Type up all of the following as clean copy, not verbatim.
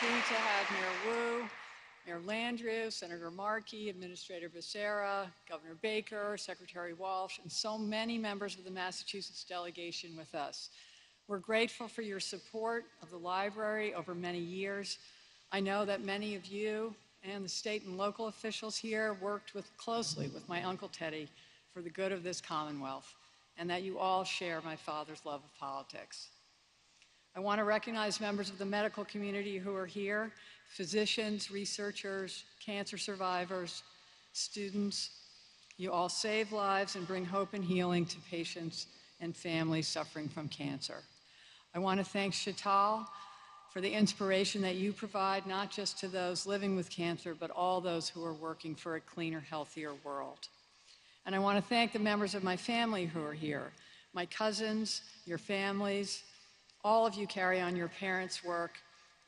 happy to have Mayor Wu, Mayor Landrieu, Senator Markey, Administrator Becerra, Governor Baker, Secretary Walsh, and so many members of the Massachusetts delegation with us. We're grateful for your support of the library over many years. I know that many of you and the state and local officials here worked closely with my Uncle Teddy for the good of this Commonwealth, and that you all share my father's love of politics. I want to recognize members of the medical community who are here, physicians, researchers, cancer survivors, students. You all save lives and bring hope and healing to patients and families suffering from cancer. I want to thank Chital for the inspiration that you provide, not just to those living with cancer, but all those who are working for a cleaner, healthier world. And I want to thank the members of my family who are here, my cousins, your families. All of you carry on your parents' work,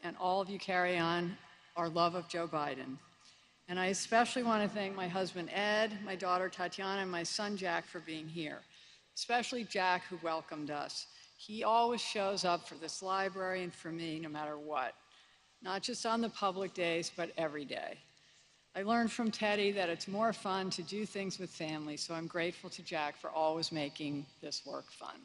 and all of you carry on our love of Joe Biden. And I especially want to thank my husband, Ed, my daughter, Tatiana, and my son, Jack, for being here, especially Jack, who welcomed us. He always shows up for this library and for me, no matter what, not just on the public days, but every day. I learned from Teddy that it's more fun to do things with family, so I'm grateful to Jack for always making this work fun.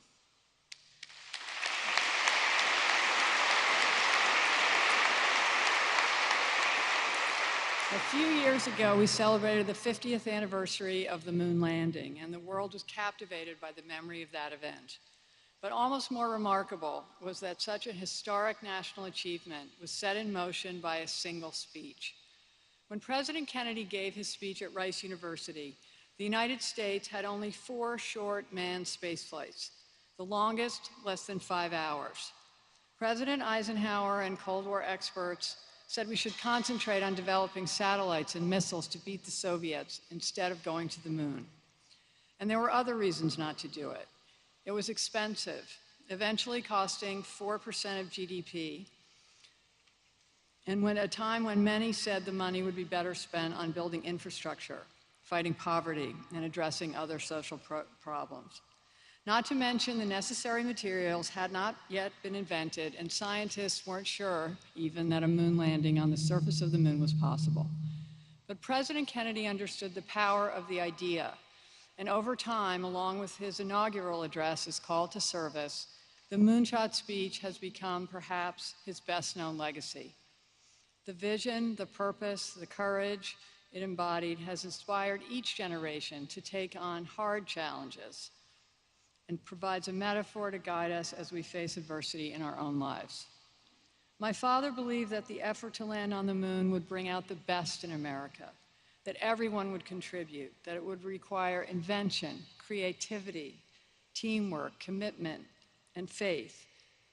A few years ago, we celebrated the 50th anniversary of the moon landing, and the world was captivated by the memory of that event. But almost more remarkable was that such a historic national achievement was set in motion by a single speech. When President Kennedy gave his speech at Rice University, the United States had only 4 short manned space flights, the longest less than 5 hours. President Eisenhower and Cold War experts said we should concentrate on developing satellites and missiles to beat the Soviets instead of going to the moon. And there were other reasons not to do it. It was expensive, eventually costing 4% of GDP, and at a time when many said the money would be better spent on building infrastructure, fighting poverty, and addressing other social problems. Not to mention the necessary materials had not yet been invented, and scientists weren't sure even that a moon landing on the surface of the moon was possible. But President Kennedy understood the power of the idea, and over time, along with his inaugural address, his call to service, the Moonshot speech has become perhaps his best-known legacy. The vision, the purpose, the courage it embodied has inspired each generation to take on hard challenges and provides a metaphor to guide us as we face adversity in our own lives. My father believed that the effort to land on the moon would bring out the best in America, that everyone would contribute, that it would require invention, creativity, teamwork, commitment, and faith,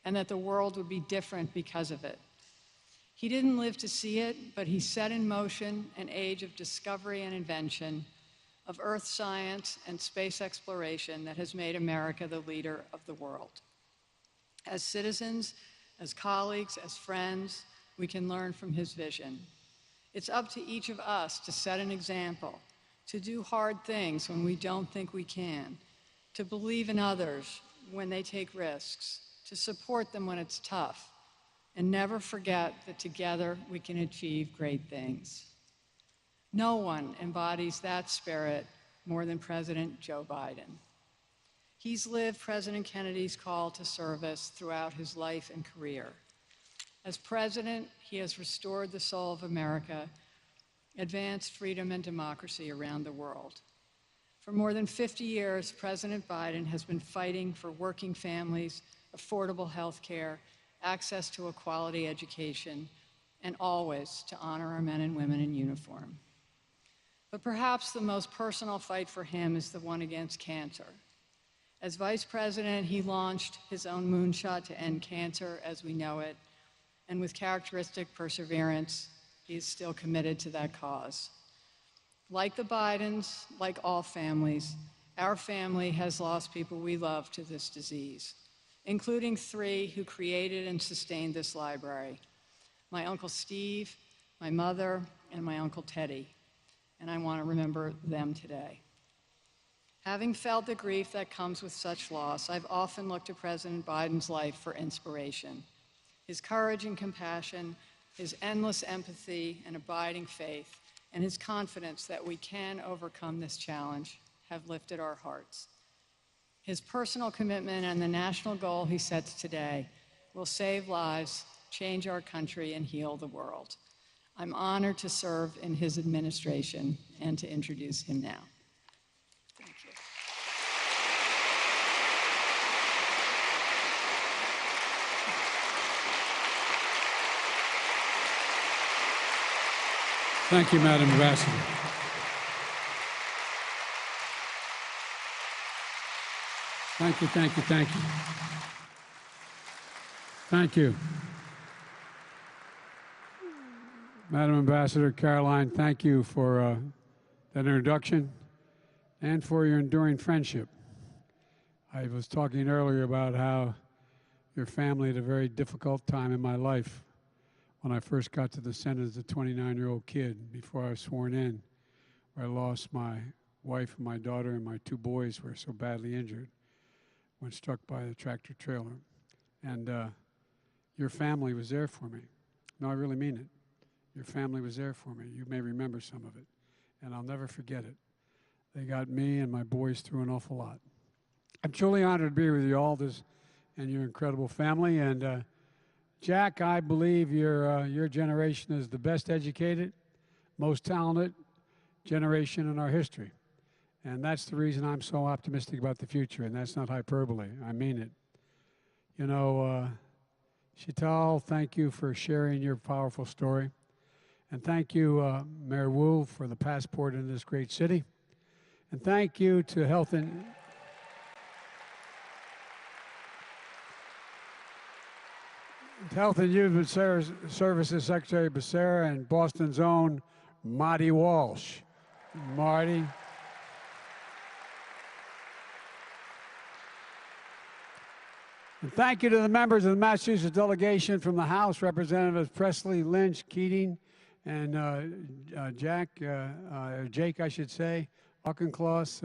and that the world would be different because of it. He didn't live to see it, but he set in motion an age of discovery and invention, of earth science and space exploration that has made America the leader of the world. As citizens, as colleagues, as friends, we can learn from his vision. It's up to each of us to set an example, to do hard things when we don't think we can, to believe in others when they take risks, to support them when it's tough, and never forget that together we can achieve great things. No one embodies that spirit more than President Joe Biden. He's lived President Kennedy's call to service throughout his life and career. As president, he has restored the soul of America, advanced freedom and democracy around the world. For more than 50 years, President Biden has been fighting for working families, affordable health care, access to a quality education, and always to honor our men and women in uniform. But perhaps the most personal fight for him is the one against cancer. As vice president, he launched his own Moonshot to end cancer as we know it, and with characteristic perseverance, he is still committed to that cause. Like the Bidens, like all families, our family has lost people we love to this disease, including 3 who created and sustained this library: my Uncle Steve, my mother, and my Uncle Teddy. And I want to remember them today. Having felt the grief that comes with such loss, I've often looked to President Biden's life for inspiration. His courage and compassion his endless empathy and abiding faith, and his confidence that we can overcome this challenge have lifted our hearts. His personal commitment and the national goal he sets today will save lives, change our country, and heal the world. I'm honored to serve in his administration and to introduce him now. Thank you. Thank you, Madam Ambassador. Thank you, thank you, thank you. Thank you. Madam Ambassador Caroline, thank you for that introduction and for your enduring friendship. I was talking earlier about how your family had a very difficult time in my life when I first got to the Senate as a 29-year-old kid before I was sworn in, where I lost my wife and my daughter and my two boys were so badly injured when struck by the tractor trailer. And your family was there for me. No, I really mean it. Your family was there for me. You may remember some of it, and I'll never forget it. They got me and my boys through an awful lot. I'm truly honored to be with you all and your incredible family. And Jack, I believe your generation is the best educated, most talented generation in our history. And that's the reason I'm so optimistic about the future, and that's not hyperbole. I mean it. You know, Chital, thank you for sharing your powerful story. And thank you, Mayor Wu, for the passport in this great city. And thank you to Health and Human Services Secretary Becerra and Boston's own Marty Walsh. Marty. And thank you to the members of the Massachusetts delegation from the House, Representatives Presley, Lynch, Keating, and Jake, I should say, Auchincloss,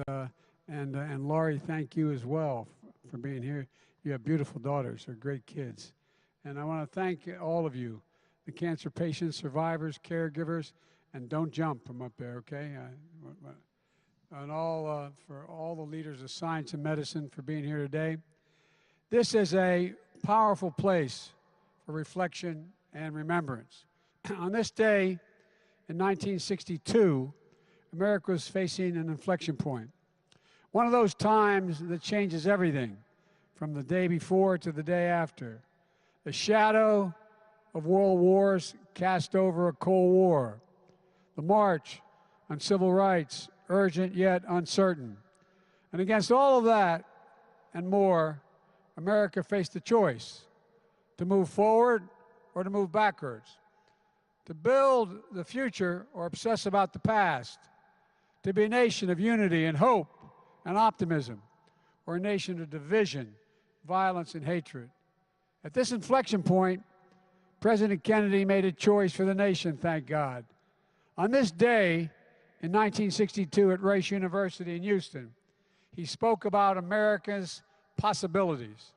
and Laurie, thank you as well for being here. You have beautiful daughters. They're great kids. And I want to thank all of you, the cancer patients, survivors, caregivers, and don't jump from up there, okay? And for all the leaders of science and medicine for being here today. This is a powerful place for reflection and remembrance. On this day in 1962, America was facing an inflection point. One of those times that changes everything from the day before to the day after. The shadow of world wars cast over a Cold War. The march on civil rights, urgent yet uncertain. And against all of that and more, America faced a choice to move forward or to move backwards, to build the future or obsess about the past, to be a nation of unity and hope and optimism, or a nation of division, violence, and hatred. At this inflection point, President Kennedy made a choice for the nation, thank God. On this day in 1962 at Rice University in Houston, he spoke about America's possibilities.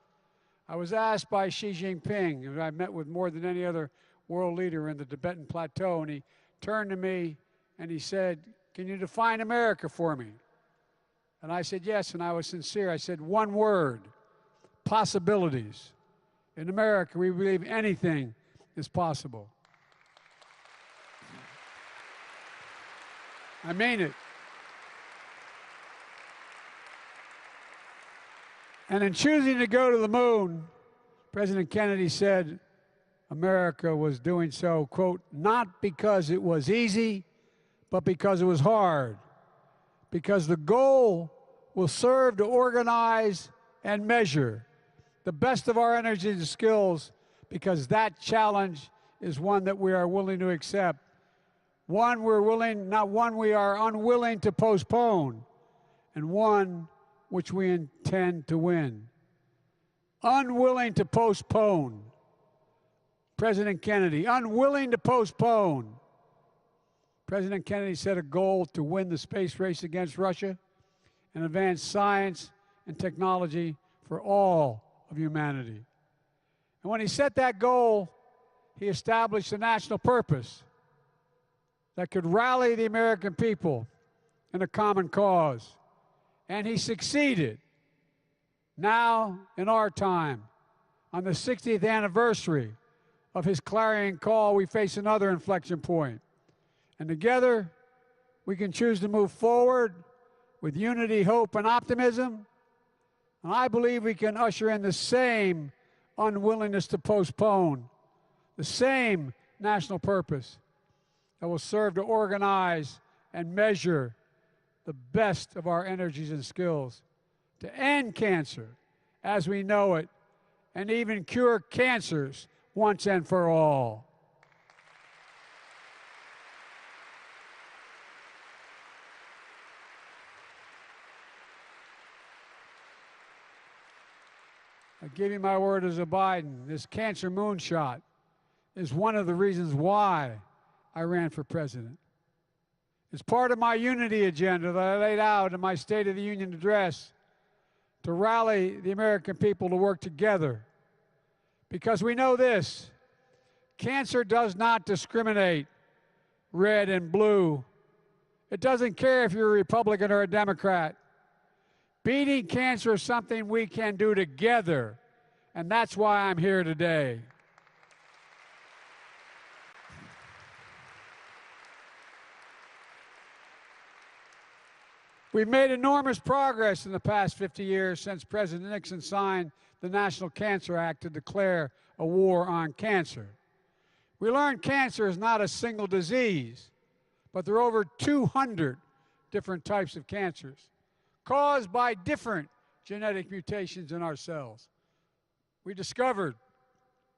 I was asked by Xi Jinping, who I met with more than any other world leader in the Tibetan Plateau, and he turned to me and he said, "Can you define America for me?" And I said, yes, and I was sincere. I said, one word, possibilities. In America, we believe anything is possible. I mean it. And in choosing to go to the moon, President Kennedy said America was doing so, quote, not because it was easy, but because it was hard. Because the goal will serve to organize and measure the best of our energy and skills, because that challenge is one that we are willing to accept. One we're willing, not one we are unwilling to postpone, and one which we intend to win. Unwilling to postpone. President Kennedy, unwilling to postpone. President Kennedy set a goal to win the space race against Russia and advance science and technology for all of humanity. And when he set that goal, he established a national purpose that could rally the American people in a common cause. And he succeeded. Now, in our time, on the 60th anniversary of his clarion call, we face another inflection point. And together, we can choose to move forward with unity, hope, and optimism. And I believe we can usher in the same unwillingness to postpone, the same national purpose that will serve to organize and measure the best of our energies and skills to end cancer as we know it and even cure cancers once and for all. I give you my word as a Biden, this cancer moonshot is one of the reasons why I ran for president. It's part of my unity agenda that I laid out in my State of the Union address to rally the American people to work together. Because we know this, cancer does not discriminate red and blue. It doesn't care if you're a Republican or a Democrat. Beating cancer is something we can do together, and that's why I'm here today. We've made enormous progress in the past 50 years since President Nixon signed the National Cancer Act to declare a war on cancer. We learned cancer is not a single disease, but there are over 200 different types of cancers caused by different genetic mutations in our cells. We discovered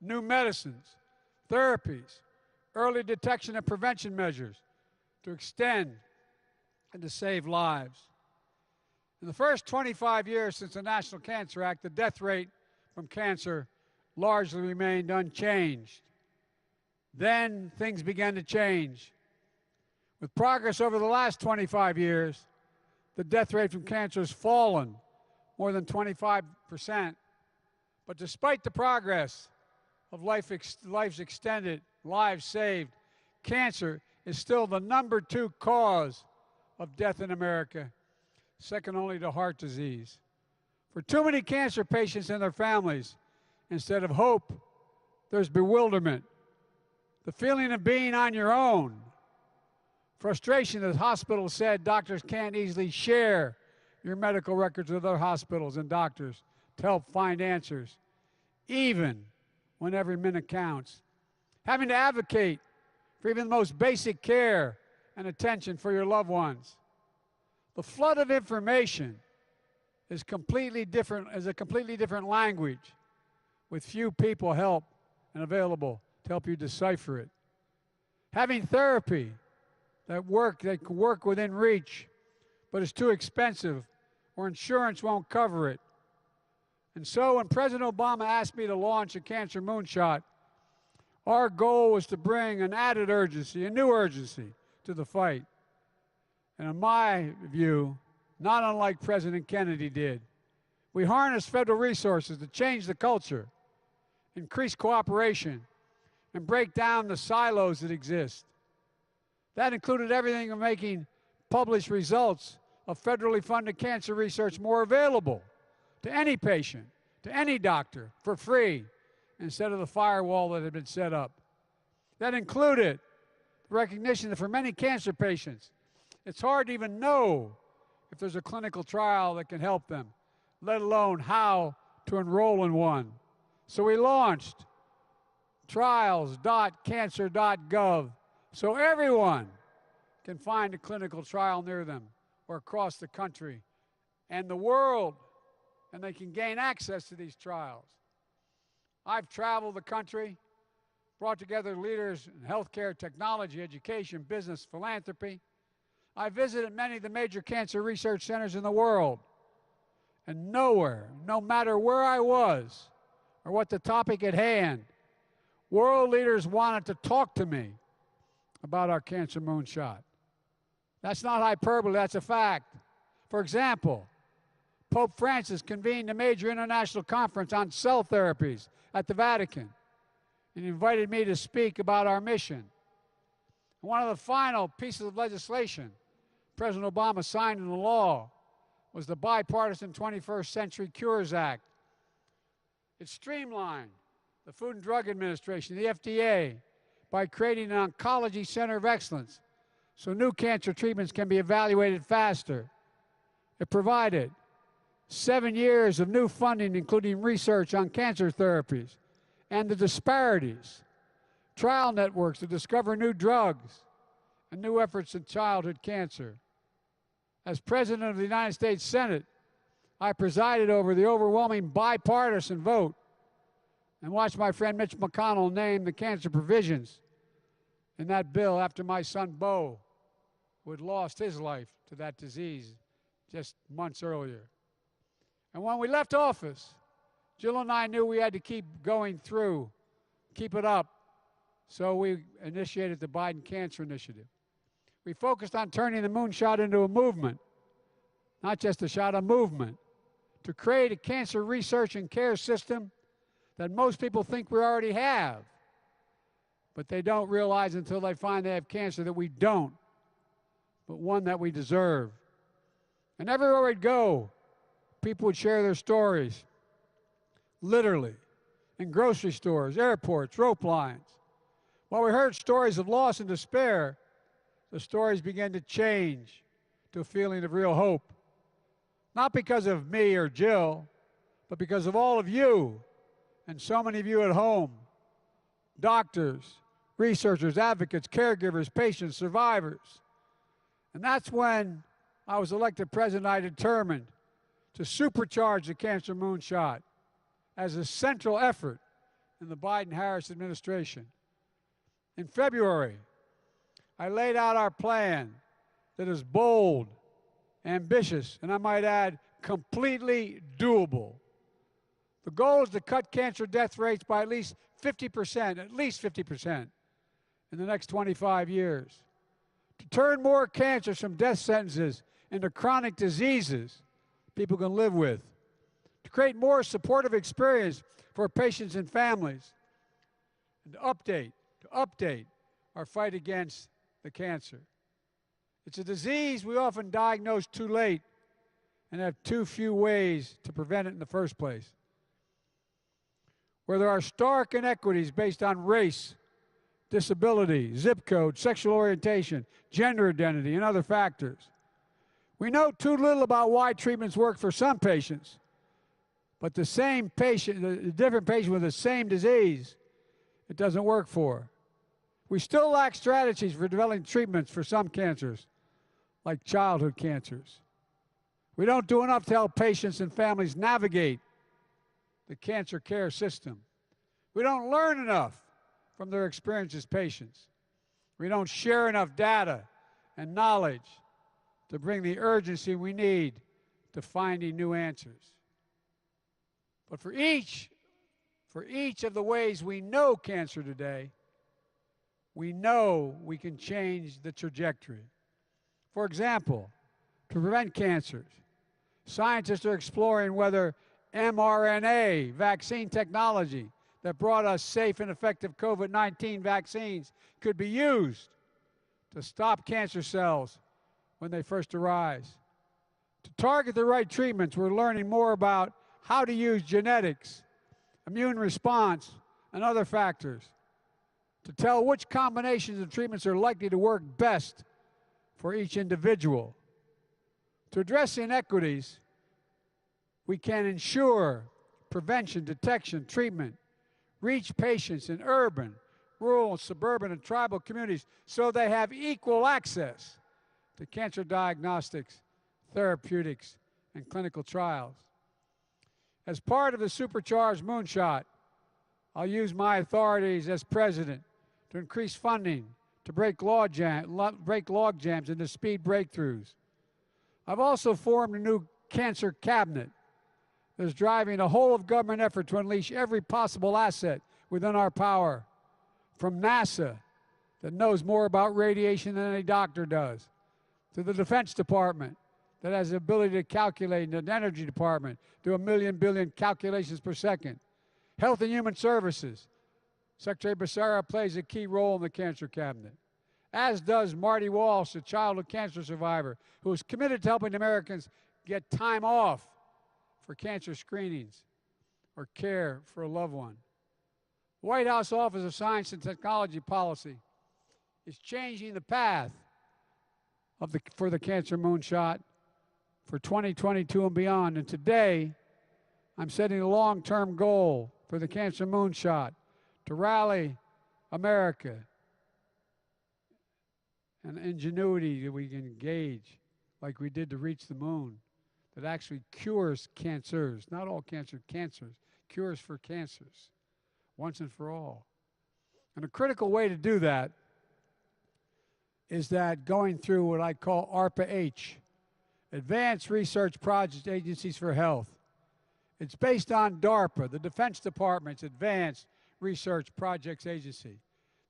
new medicines, therapies, early detection and prevention measures to extend and to save lives. In the first 25 years since the National Cancer Act, the death rate from cancer largely remained unchanged. Then things began to change. With progress over the last 25 years, the death rate from cancer has fallen more than 25%. But despite the progress of lives extended, lives saved, cancer is still the #2 cause of death in America, second only to heart disease. For too many cancer patients and their families, instead of hope, there's bewilderment, the feeling of being on your own, frustration that hospitals said doctors can't easily share your medical records with other hospitals and doctors to help find answers, even when every minute counts. Having to advocate for even the most basic care and attention for your loved ones. The flood of information is a completely different language with few people available to help you decipher it. Having therapy that can work within reach, but is too expensive or insurance won't cover it. And so when President Obama asked me to launch a cancer moonshot, our goal was to bring an added urgency, a new urgency to the fight. And in my view, not unlike President Kennedy did, we harnessed federal resources to change the culture, increase cooperation, and break down the silos that exist. That included everything from making published results of federally funded cancer research more available to any patient, to any doctor, for free, instead of the firewall that had been set up. That included the recognition that for many cancer patients, it's hard to even know if there's a clinical trial that can help them, let alone how to enroll in one. So we launched trials.cancer.gov so everyone can find a clinical trial near them or across the country and the world, and they can gain access to these trials. I've traveled the country, brought together leaders in healthcare, technology, education, business, philanthropy. I visited many of the major cancer research centers in the world, and nowhere, no matter where I was or what the topic at hand, world leaders wanted to talk to me about our cancer moonshot. That's not hyperbole, that's a fact. For example, Pope Francis convened a major international conference on cell therapies at the Vatican. and invited me to speak about our mission. And one of the final pieces of legislation President Obama signed into law was the Bipartisan 21st Century Cures Act. It streamlined the Food and Drug Administration, the FDA, by creating an oncology center of excellence so new cancer treatments can be evaluated faster. It provided 7 years of new funding, including research on cancer therapies and the disparities, trial networks to discover new drugs, and new efforts in childhood cancer. As President of the United States Senate, I presided over the overwhelming bipartisan vote and watched my friend Mitch McConnell name the cancer provisions in that bill after my son Beau, who had lost his life to that disease just months earlier. And when we left office, Jill and I knew we had to keep going through, keep it up, so we initiated the Biden Cancer Initiative. We focused on turning the Moonshot into a movement, not just a shot, a movement, to create a cancer research and care system that most people think we already have, but they don't realize until they find they have cancer that we don't, but one that we deserve. And everywhere we'd go, people would share their stories, literally, in grocery stores, airports, rope lines. While we heard stories of loss and despair, the stories began to change to a feeling of real hope. Not because of me or Jill, but because of all of you and so many of you at home, doctors, researchers, advocates, caregivers, patients, survivors. And that's when I was elected president. I determined to supercharge the Cancer Moonshot as a central effort in the Biden-Harris administration. In February, I laid out our plan that is bold, ambitious, and I might add, completely doable. The goal is to cut cancer death rates by at least 50% in the next 25 years. To turn more cancers from death sentences into chronic diseases people can live with. To create more supportive experience for patients and families. And to update our fight against the cancer. It's a disease we often diagnose too late and have too few ways to prevent it in the first place. Where there are stark inequities based on race, disability, zip code, sexual orientation, gender identity, and other factors. We know too little about why treatments work for some patients, but the same patient, the different patient with the same disease, it doesn't work for. We still lack strategies for developing treatments for some cancers, like childhood cancers. We don't do enough to help patients and families navigate the cancer care system. We don't learn enough from their experience as patients. We don't share enough data and knowledge to bring the urgency we need to finding new answers. But for each of the ways we know cancer today, we know we can change the trajectory. For example, to prevent cancers, scientists are exploring whether mRNA vaccine technology that brought us safe and effective COVID-19 vaccines could be used to stop cancer cells when they first arise. To target the right treatments, we're learning more about how to use genetics, immune response, and other factors to tell which combinations of treatments are likely to work best for each individual. To address the inequities, we can ensure prevention, detection, treatment, reach patients in urban, rural, suburban, and tribal communities so they have equal access to cancer diagnostics, therapeutics, and clinical trials. As part of the supercharged Moonshot, I'll use my authorities as president to increase funding to break log jams and to speed breakthroughs. I've also formed a new cancer cabinet that is driving a whole-of-government effort to unleash every possible asset within our power, from NASA, that knows more about radiation than any doctor does, to the Defense Department, that has the ability to calculate, and the Energy Department, do 1 million billion calculations per second, Health and Human Services, Secretary Becerra plays a key role in the Cancer Cabinet, as does Marty Walsh, a childhood cancer survivor who is committed to helping Americans get time off for cancer screenings or care for a loved one. The White House Office of Science and Technology Policy is changing the path for the Cancer Moonshot for 2022 and beyond. And today, I'm setting a long-term goal for the Cancer Moonshot to rally America and ingenuity that we can engage like we did to reach the moon, that actually cures cancers, not all cancers, cures for cancers, once and for all. And a critical way to do that is that going through what I call ARPA-H, Advanced Research Projects Agencies for Health. It's based on DARPA, the Defense Department's Advanced Research Projects Agency,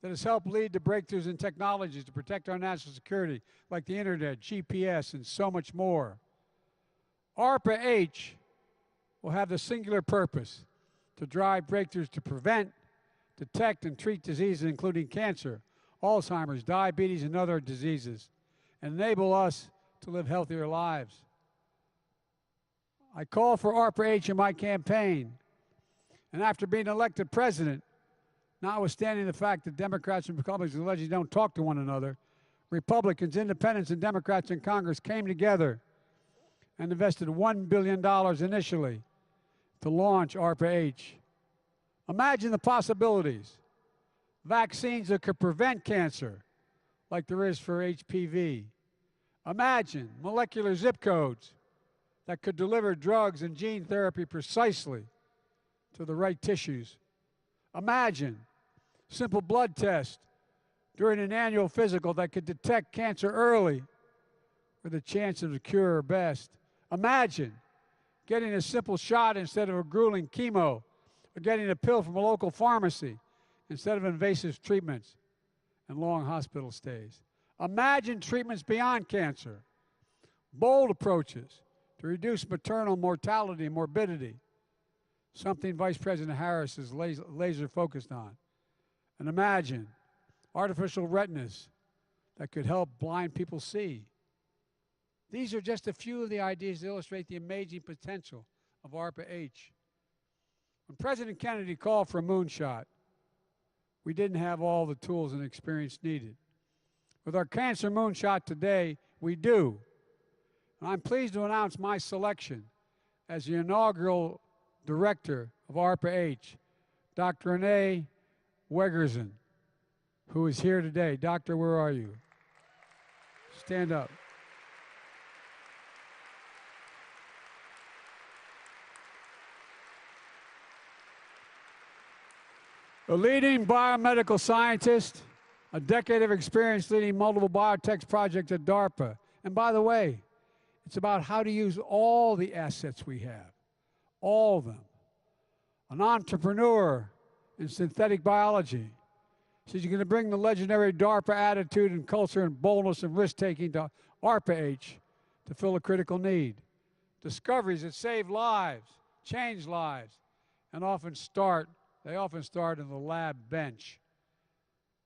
that has helped lead to breakthroughs in technologies to protect our national security, like the internet, GPS, and so much more. ARPA-H will have the singular purpose to drive breakthroughs to prevent, detect, and treat diseases including cancer, Alzheimer's, diabetes, and other diseases, and enable us to live healthier lives. I call for ARPA-H in my campaign, and after being elected president, notwithstanding the fact that Democrats and Republicans allegedly don't talk to one another, Republicans, Independents, and Democrats in Congress came together and invested $1 billion initially to launch ARPA-H. Imagine the possibilities. Vaccines that could prevent cancer, like there is for HPV. Imagine molecular zip codes that could deliver drugs and gene therapy precisely to the right tissues. Imagine simple blood tests during an annual physical that could detect cancer early where the chances of the cure are best. Imagine getting a simple shot instead of a grueling chemo, or getting a pill from a local pharmacy instead of invasive treatments and long hospital stays. Imagine treatments beyond cancer, bold approaches to reduce maternal mortality and morbidity, something Vice President Harris is laser focused on. And imagine artificial retinas that could help blind people see. These are just a few of the ideas that illustrate the amazing potential of ARPA-H. When President Kennedy called for a moonshot, we didn't have all the tools and experience needed. With our Cancer Moonshot today, we do. And I'm pleased to announce my selection as the inaugural director of ARPA-H, Dr. Renee Wegerson, who is here today. Doctor, where are you? Stand up. A leading biomedical scientist, a decade of experience leading multiple biotech projects at DARPA. And by the way, it's about how to use all the assets we have, all of them. An entrepreneur in synthetic biology. She's going to bring the legendary DARPA attitude and culture and boldness and risk-taking to ARPA-H to fill a critical need. Discoveries that save lives, change lives, and often start in the lab bench.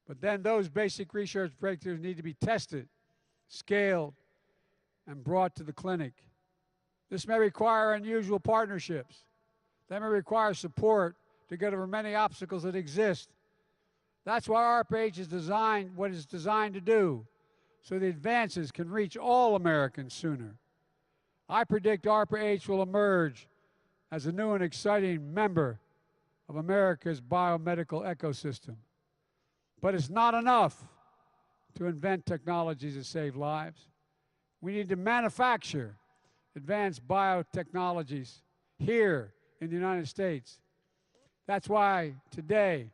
But then those basic research breakthroughs need to be tested, scaled, and brought to the clinic. This may require unusual partnerships. They may require support to get over many obstacles that exist. That's why ARPA-H is designed what it's designed to do, so the advances can reach all Americans sooner. I predict ARPA-H will emerge as a new and exciting member of America's biomedical ecosystem. But it's not enough to invent technologies that save lives. We need to manufacture advanced biotechnologies here in the United States. That's why today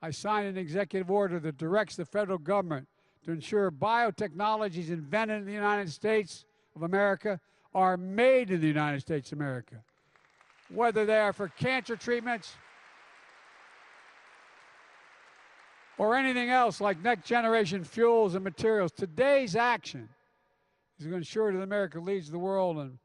I signed an executive order that directs the federal government to ensure biotechnologies invented in the United States of America are made in the United States of America, whether they are for cancer treatments or anything else like next-generation fuels and materials. Today's action is to ensure that America leads the world in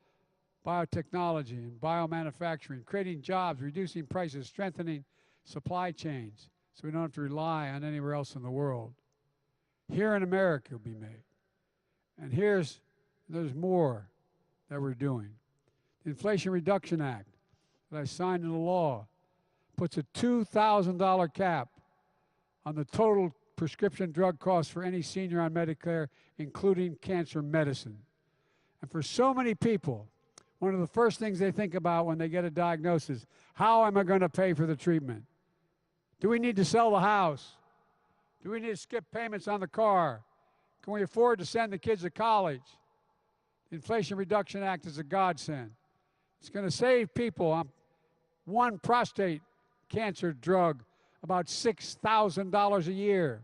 biotechnology and biomanufacturing, creating jobs, reducing prices, strengthening supply chains, so we don't have to rely on anywhere else in the world. Here in America it'll be made. And there's more that we're doing. The Inflation Reduction Act that I signed into law puts a $2,000 cap on the total prescription drug costs for any senior on Medicare, including cancer medicine. And for so many people, one of the first things they think about when they get a diagnosis, how am I going to pay for the treatment? Do we need to sell the house? Do we need to skip payments on the car? Can we afford to send the kids to college? The Inflation Reduction Act is a godsend. It's going to save people on one prostate cancer drug about $6,000 a year.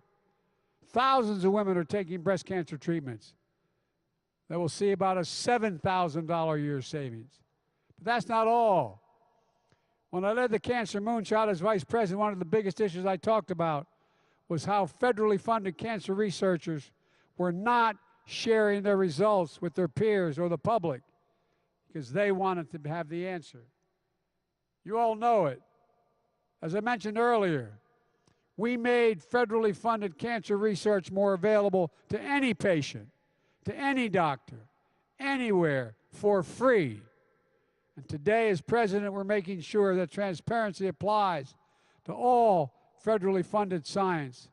Thousands of women are taking breast cancer treatments that will see about a $7,000 a year savings. But that's not all. When I led the Cancer Moonshot as vice president, one of the biggest issues I talked about was how federally funded cancer researchers were not sharing their results with their peers or the public because they wanted to have the answer. You all know it. As I mentioned earlier, we made federally funded cancer research more available to any patient, to any doctor, anywhere, for free. And today, as president, we're making sure that transparency applies to all federally funded science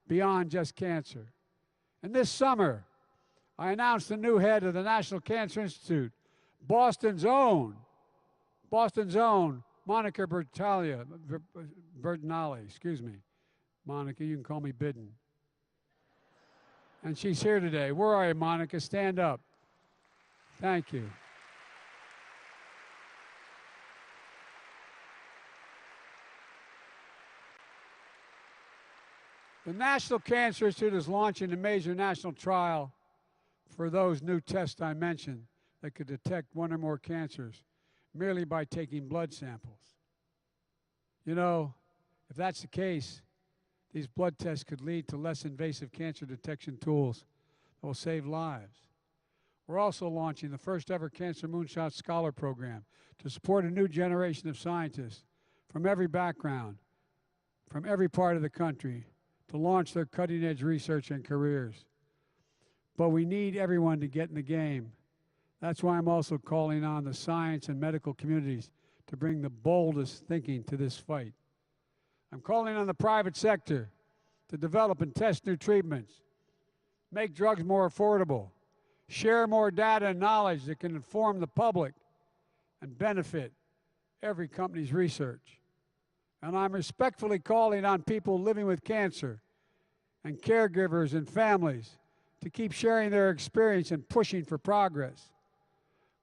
beyond just cancer. And this summer, I announced the new head of the National Cancer Institute, Boston's own, Monica Bertinelli, excuse me. Monica, you can call me Bidden. And she's here today. Where are you, Monica? Stand up. Thank you. The National Cancer Institute is launching a major national trial for those new tests I mentioned that could detect one or more cancers merely by taking blood samples. You know, if that's the case, these blood tests could lead to less invasive cancer detection tools that will save lives. We're also launching the first ever Cancer Moonshot Scholar Program to support a new generation of scientists from every background, from every part of the country, to launch their cutting-edge research and careers. But we need everyone to get in the game. That's why I'm also calling on the science and medical communities to bring the boldest thinking to this fight. I'm calling on the private sector to develop and test new treatments, make drugs more affordable, share more data and knowledge that can inform the public and benefit every company's research. And I'm respectfully calling on people living with cancer and caregivers and families to keep sharing their experience and pushing for progress.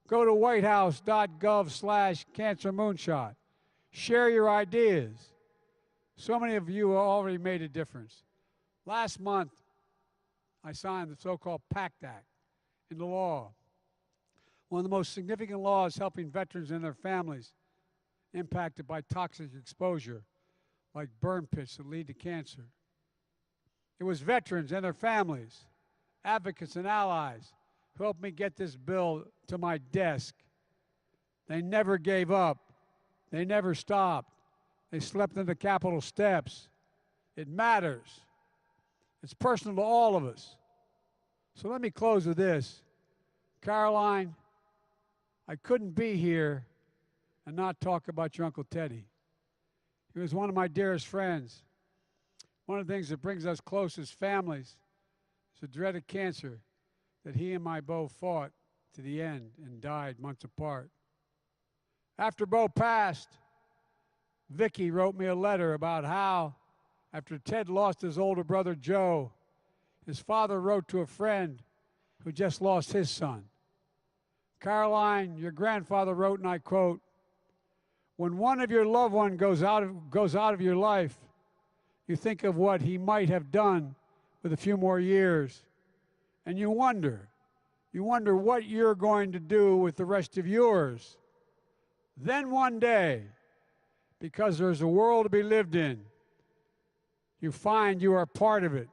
Go to whitehouse.gov/cancermoonshot. Share your ideas. So many of you have already made a difference. Last month, I signed the so-called PACT Act into law, one of the most significant laws helping veterans and their families impacted by toxic exposure, like burn pits that lead to cancer. It was veterans and their families, advocates and allies who helped me get this bill to my desk. They never gave up. They never stopped. They slept in the Capitol steps. It matters. It's personal to all of us. So let me close with this. Caroline, I couldn't be here and not talk about your Uncle Teddy. He was one of my dearest friends. One of the things that brings us close as families is the dread of cancer that he and my Bo fought to the end and died months apart. After Bo passed, Vicki wrote me a letter about how, after Ted lost his older brother Joe, his father wrote to a friend who just lost his son. Caroline, your grandfather wrote, and I quote, "When one of your loved ones goes out of your life, you think of what he might have done with a few more years, and you wonder what you're going to do with the rest of yours. Then one day, because there's a world to be lived in, you find you are part of it,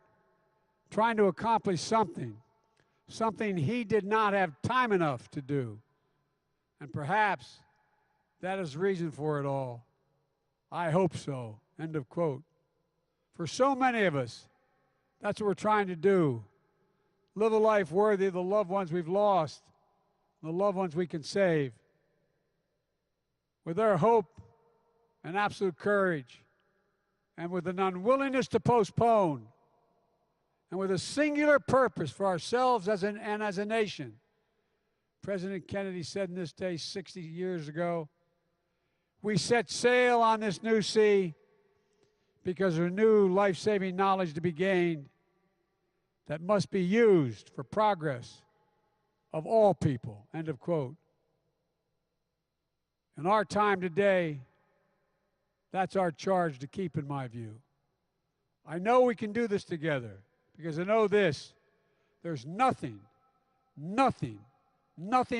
trying to accomplish something he did not have time enough to do. And perhaps that is the reason for it all. I hope so." End of quote. For so many of us, that's what we're trying to do. Live a life worthy of the loved ones we've lost, the loved ones we can save. With their hope and absolute courage, and with an unwillingness to postpone, and with a singular purpose for ourselves and as a nation. President Kennedy said in this day 60 years ago, we set sail on this new sea because there's new life-saving knowledge to be gained that must be used for progress of all people, end of quote. In our time today, that's our charge to keep, in my view. I know we can do this together because I know this, there's nothing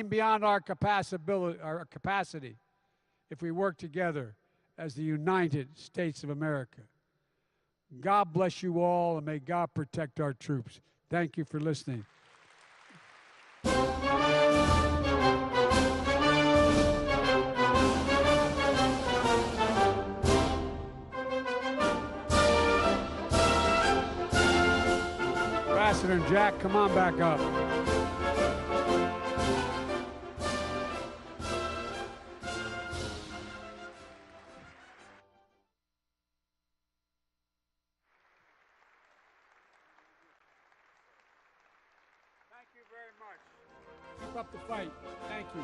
beyond our capacity if we work together as the United States of America. God bless you all, and may God protect our troops. Thank you for listening. Ambassador and Jack, come on back up. Thank you very much. Keep up the fight. Thank you.